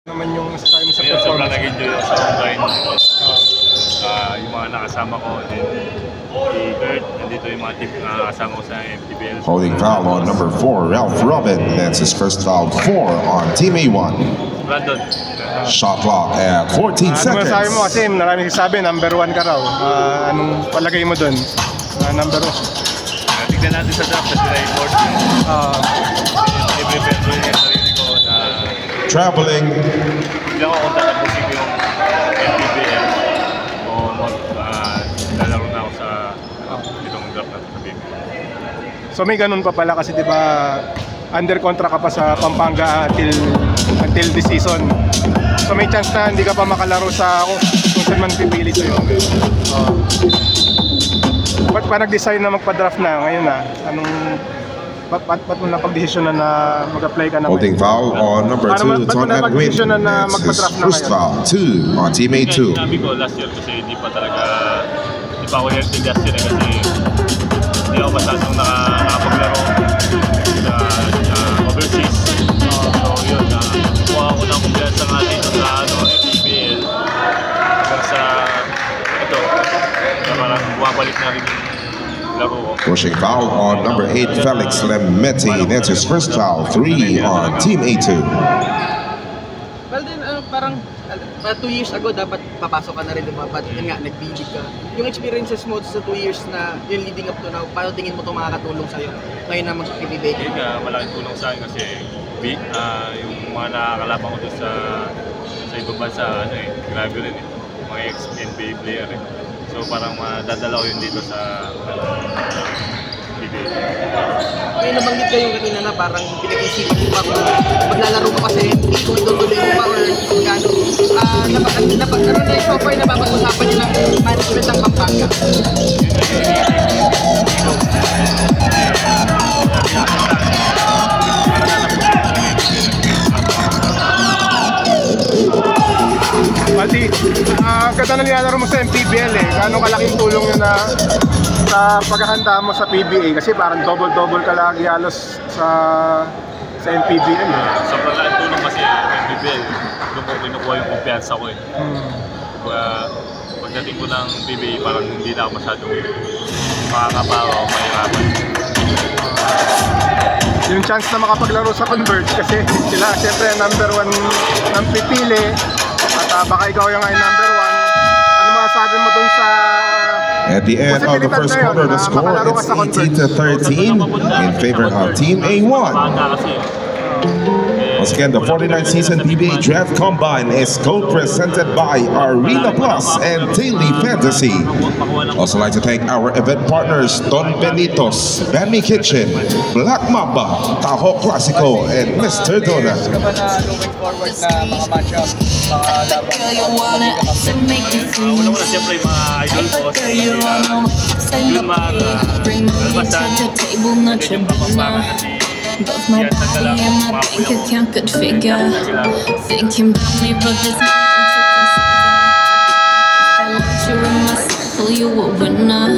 Naman yung masasabi mo sa Ayun, sobrang performance. nag-enjoy ako sa online. Yung mga nakasama ko, then si Kurt, nandito yung mga team na nakasama ko sa MTBL. Holding foul on number 4, Ralph Robin. That's his first foul, 4 on Team A1. Brandon. Shot clock at 14 Ano seconds. masasabi mo kasi maraming sabi number 1 ka raw. Anong palagay mo dun? Number 1. Tignan natin sa draft sa sila import. I-prepare ko yung sarili ko na Traveling. hindi ako kung tatapusin ko yung MTBL o lalaro na ako sa itong draft na sabihin. So may ganun pa pala kasi 'di ba under contract ka pa sa Pampanga until this season. So may chance na hindi ka pa makalaro sa kung saan man pipili sa'yo. Ba't pa nag-decide na magpa-draft na ngayon na? Ba't mo napag-desisyon na mag-apply ka na Holding foul on number 2, Ton Edwin. That's his first foul, 2 on Team A2. Sinabi ko last year kasi hindi pa ako healthy last year kasi hindi ako masyadong nakapaglaro sa overseas. So yun, kuha ko ng kumpiyansa nga dito sa MTBL hanggang sa ito, na parang bumabalik na rin yung laro ko. Pushing foul on number 8, Felix Lemeti. That's his first foul, 3 on Team A2. Well then, parang 2 years ago dapat papasok ka na rin, diba? But yun nga, nag-BG ka. Yung experiences mo sa 2 years na yung leading up to now, paano tingin mo ito makakatulong sa'yo ngayon na mag-PBA? Yun nga, malaking tulong sa akin kasi yung mga nakakalaban ko doon sa ibang bansa, grabe rin mga ex-NBA player So parang madadala ko yun dito sa PBA. Ngayon nabanggit kayo kanina na parang pinag-isipan mo pa kung maglalaro mo kasi hindi kung itutuloy mo pa or kung gano'n. Ano na yung so far na papag-usapan nyo ng management ng Pampanga? Maldi, ganda na nilalaro mo sa MPBL Gaano kalaking tulong yun na sa paghahanda mo sa PBA? Kasi parang double-double ka lagi halos sa MPBL Sobrang laking tulong kasi MPBL, doon ko kinukuha yung kumpiyansa ko Pagdating ko ng PBA, parang hindi na ako masyadong makakabawa o mahirapan. Yung chance na makapaglaro sa Converge kasi sila siyempre number 1 ng pipili at baka ikaw yung ay number 1. Ano masasabi mo dun sa At the end of the first quarter, the score is 18-13 in favor of Team A1. Once again, the 49th season PBA Draft Combine is co-presented by Arena Plus and Daily Fantasy. Also like to thank our event partners Don Benitos, Bammy Kitchen, Black Mamba, Taho Classico, and Mr. Donut. Looking forward na mga matchup, mga laban? Una-una siyempre yung mga idol ko Yun Albasan, yung Pampanga kasi Both my body and my bank account could figure. Thinking about me, but there's nothing to consider. If I let you in my circle, you a winner.